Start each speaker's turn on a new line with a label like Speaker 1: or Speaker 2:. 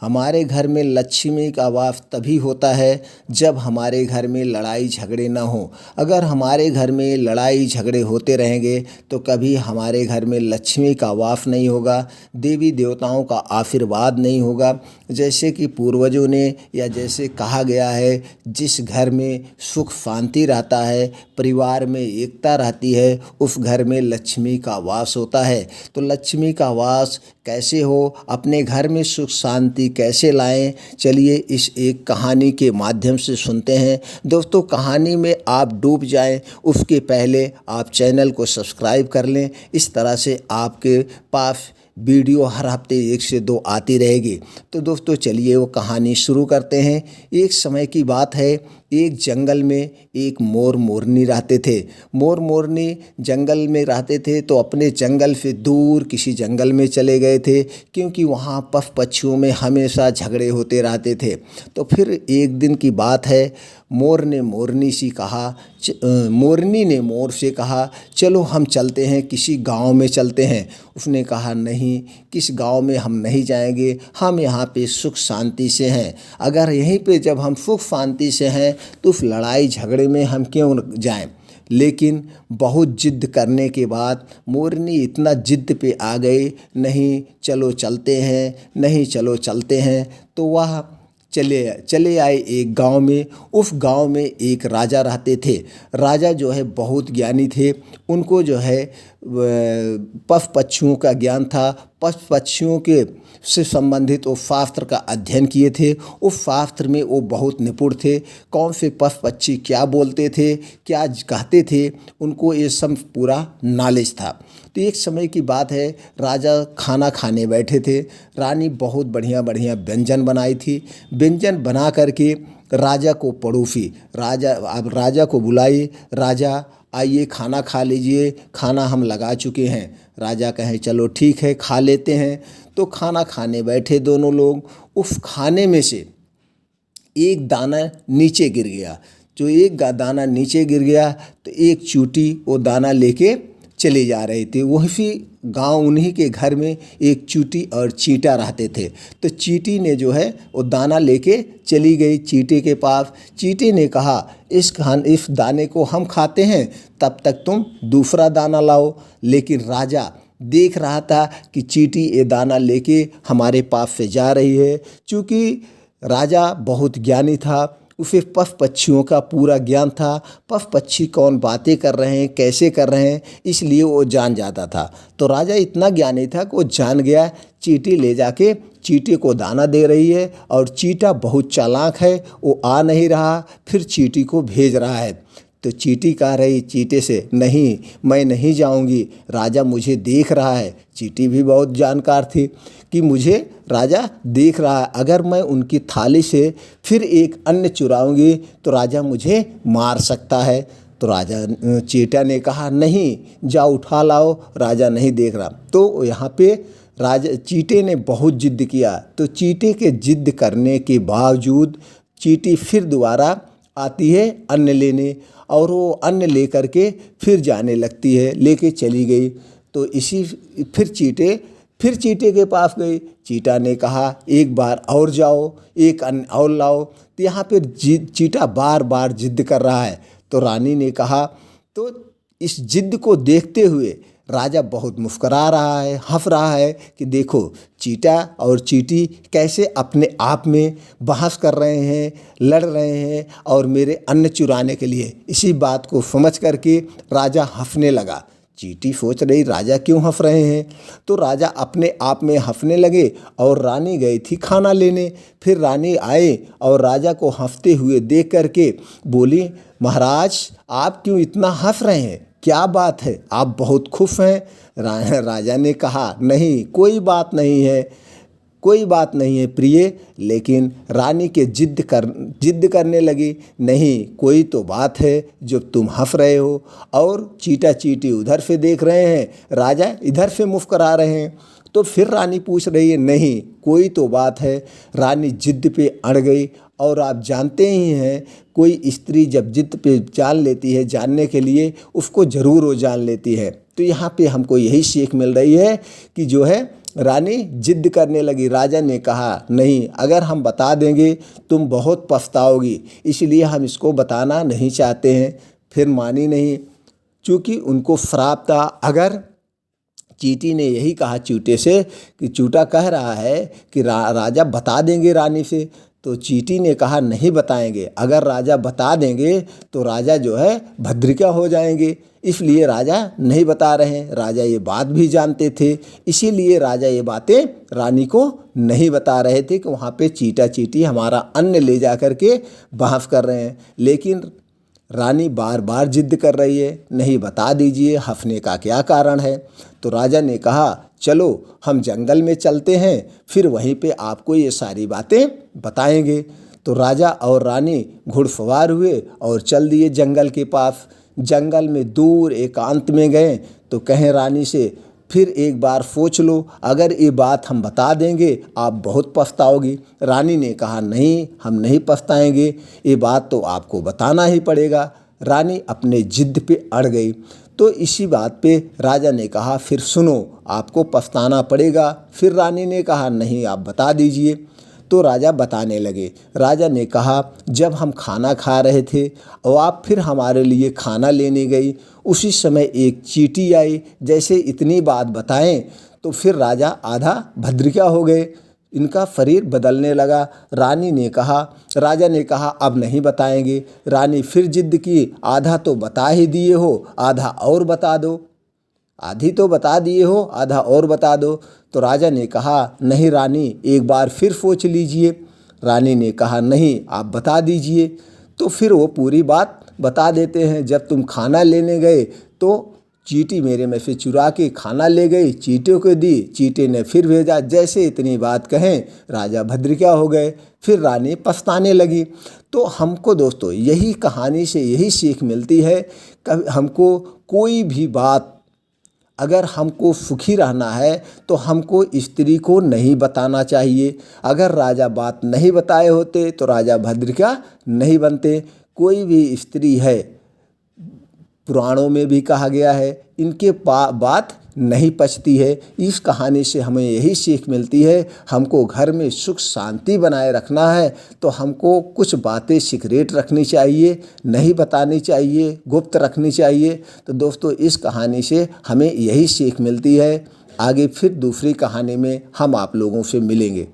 Speaker 1: हमारे घर में लक्ष्मी का वास तभी होता है जब हमारे घर में लड़ाई झगड़े ना हो। अगर हमारे घर में लड़ाई झगड़े होते रहेंगे तो कभी हमारे घर में लक्ष्मी का वास नहीं होगा, देवी देवताओं का आशीर्वाद नहीं होगा। जैसे कि पूर्वजों ने या जैसे कहा गया है, जिस घर में सुख शांति रहता है, परिवार में एकता रहती है, उस घर में लक्ष्मी का वास होता है। तो लक्ष्मी का वास कैसे हो, अपने घर में सुख शांति कैसे लाएं, चलिए इस एक कहानी के माध्यम से सुनते हैं। दोस्तों, कहानी में आप डूब जाएं उसके पहले आप चैनल को सब्सक्राइब कर लें। इस तरह से आपके पास वीडियो हर हफ्ते 1 से 2 आती रहेगी। तो दोस्तों चलिए वो कहानी शुरू करते हैं। एक समय की बात है, एक जंगल में एक मोर मोरनी रहते थे। मोर मोरनी जंगल में रहते थे तो अपने जंगल से दूर किसी जंगल में चले गए थे, क्योंकि वहाँ पशु पक्षियों में हमेशा झगड़े होते रहते थे। तो फिर एक दिन की बात है, मोरनी ने मोर से कहा, चलो हम चलते हैं, किसी गांव में चलते हैं। उसने कहा, नहीं, किस गांव में हम नहीं जाएंगे, हम यहाँ पे सुख शांति से हैं। अगर यहीं पे जब हम सुख शांति से हैं तो उस लड़ाई झगड़े में हम क्यों जाएं। लेकिन बहुत जिद करने के बाद मोरनी इतना जिद पे आ गई, नहीं चलो चलते हैं, नहीं चलो चलते हैं। तो वह चले आए एक गांव में। उस गांव में एक राजा रहते थे। राजा जो है बहुत ज्ञानी थे। उनको जो है पशु पक्षियों का ज्ञान था। पशु पक्षियों के से संबंधित वो शास्त्र का अध्ययन किए थे। उस शास्त्र में वो बहुत निपुण थे। कौन से पशु पक्षी क्या बोलते थे, क्या कहते थे, उनको ये सब पूरा नॉलेज था। तो एक समय की बात है, राजा खाना खाने बैठे थे। रानी बहुत बढ़िया बढ़िया व्यंजन बनाई थी। व्यंजन बना करके राजा को परोसी। राजा को बुलाई, राजा आइए खाना खा लीजिए, खाना हम लगा चुके हैं। राजा कहे, चलो ठीक है, खा लेते हैं। तो खाना खाने बैठे दोनों लोग। उस खाने में से एक दाना नीचे गिर गया। जो एक दाना नीचे गिर गया तो एक चींटी वो दाना लेके चले जा रहे थे। वही गांव, उन्हीं के घर में एक चींटी और चींटा रहते थे। तो चींटी ने जो है वो दाना लेके चली गई चींटे के पास। चींटी ने कहा, इस दाने को हम खाते हैं, तब तक तुम दूसरा दाना लाओ। लेकिन राजा देख रहा था कि चींटी ये दाना लेके हमारे पास से जा रही है। चूँकि राजा बहुत ज्ञानी था, उसे पशु पक्षियों का पूरा ज्ञान था। पशु पक्षी कौन बातें कर रहे हैं, कैसे कर रहे हैं, इसलिए वो जान जाता था। तो राजा इतना ज्ञानी था कि वो जान गया, चींटी ले जाके चींटे को दाना दे रही है और चींटा बहुत चालाक है, वो आ नहीं रहा, फिर चींटी को भेज रहा है। तो चींटी कह रही चींटे से, नहीं, मैं नहीं जाऊंगी, राजा मुझे देख रहा है। चींटी भी बहुत जानकार थी कि मुझे राजा देख रहा है, अगर मैं उनकी थाली से फिर एक अन्न चुराऊंगी तो राजा मुझे मार सकता है। तो राजा चींटा ने कहा, नहीं, जाओ उठा लाओ, राजा नहीं देख रहा। तो यहाँ पे राजा चींटे ने बहुत जिद किया। तो चींटे के जिद करने के बावजूद चींटी फिर दोबारा आती है अन्न लेने, और वो अन्न लेकर के फिर जाने लगती है, लेके चली गई। तो फिर चींटे के पास गई। चींटा ने कहा, एक बार और जाओ, एक अन्न और लाओ। तो यहाँ पर चींटा बार बार जिद कर रहा है। तो रानी ने कहा, तो इस जिद को देखते हुए राजा बहुत मुस्करा रहा है, हंस रहा है कि देखो चींटा और चींटी कैसे अपने आप में बहस कर रहे हैं, लड़ रहे हैं, और मेरे अन्न चुराने के लिए। इसी बात को समझ करके राजा हंसने लगा। चींटी सोच रही, राजा क्यों हंस रहे हैं। तो राजा अपने आप में हंसने लगे और रानी गई थी खाना लेने। फिर रानी आए और राजा को हंसते हुए देख करके बोली, महाराज आप क्यों इतना हंस रहे हैं, क्या बात है, आप बहुत खुश हैं। राजा ने कहा, नहीं, कोई बात नहीं है, कोई बात नहीं है प्रिय। लेकिन रानी के जिद करने लगी, नहीं, कोई तो बात है जो तुम हंस रहे हो। और चींटा चींटी उधर से देख रहे हैं, राजा इधर से मुस्कुरा रहे हैं। तो फिर रानी पूछ रही है, नहीं, कोई तो बात है। रानी जिद पे अड़ गई। और आप जानते ही हैं, कोई स्त्री जब जिद पे जान लेती है, जानने के लिए उसको ज़रूर वो जान लेती है। तो यहाँ पे हमको यही सीख मिल रही है कि जो है रानी जिद करने लगी। राजा ने कहा नहीं, अगर हम बता देंगे तुम बहुत पछताओगी, इसलिए हम इसको बताना नहीं चाहते हैं। फिर मानी नहीं, चूँकि उनको श्राप था। अगर चींटी ने यही कहा चूटे से कि चूटा कह रहा है कि राजा बता देंगे रानी से, तो चींटी ने कहा नहीं बताएंगे। अगर राजा बता देंगे तो राजा जो है भद्रिका हो जाएंगे, इसलिए राजा नहीं बता रहे हैं। राजा ये बात भी जानते थे, इसीलिए राजा ये बातें रानी को नहीं बता रहे थे कि वहाँ पे चींटा चींटी हमारा अन्न ले जा कर के बहस कर रहे हैं। लेकिन रानी बार बार जिद कर रही है, नहीं बता दीजिए, हंसने का क्या कारण है। तो राजा ने कहा चलो हम जंगल में चलते हैं, फिर वहीं पे आपको ये सारी बातें बताएंगे। तो राजा और रानी घुड़सवार हुए और चल दिए जंगल के पास। जंगल में दूर एकांत में गए तो कहें रानी से फिर एक बार सोच लो, अगर ये बात हम बता देंगे आप बहुत पछताओगी। रानी ने कहा नहीं, हम नहीं पछताएंगे, ये बात तो आपको बताना ही पड़ेगा। रानी अपने जिद पे अड़ गई। तो इसी बात पे राजा ने कहा फिर सुनो, आपको पछताना पड़ेगा। फिर रानी ने कहा नहीं, आप बता दीजिए। तो राजा बताने लगे। राजा ने कहा जब हम खाना खा रहे थे और आप फिर हमारे लिए खाना लेने गई, उसी समय एक चींटी आई। जैसे इतनी बात बताएं तो फिर राजा आधा भद्रिका हो गए, इनका शरीर बदलने लगा। राजा ने कहा अब नहीं बताएंगे। रानी फिर जिद की, आधा तो बता ही दिए हो, आधा और बता दो। आधी तो बता दिए हो, आधा और बता दो। तो राजा ने कहा नहीं रानी, एक बार फिर सोच लीजिए। रानी ने कहा नहीं, आप बता दीजिए। तो फिर वो पूरी बात बता देते हैं। जब तुम खाना लेने गए तो चींटी मेरे में से चुरा के खाना ले गई, चींटे को दी, चींटे ने फिर भेजा। जैसे इतनी बात कहें राजा भद्रिका हो गए। फिर रानी पछताने लगी। तो हमको दोस्तों यही कहानी से यही सीख मिलती है, कभी हमको कोई भी बात, अगर हमको सुखी रहना है तो हमको स्त्री को नहीं बताना चाहिए। अगर राजा बात नहीं बताए होते तो राजा भद्रिका नहीं बनते। कोई भी स्त्री है, पुराणों में भी कहा गया है, इनके बात नहीं पचती है। इस कहानी से हमें यही सीख मिलती है, हमको घर में सुख शांति बनाए रखना है तो हमको कुछ बातें सीक्रेट रखनी चाहिए, नहीं बतानी चाहिए, गुप्त रखनी चाहिए। तो दोस्तों इस कहानी से हमें यही सीख मिलती है। आगे फिर दूसरी कहानी में हम आप लोगों से मिलेंगे।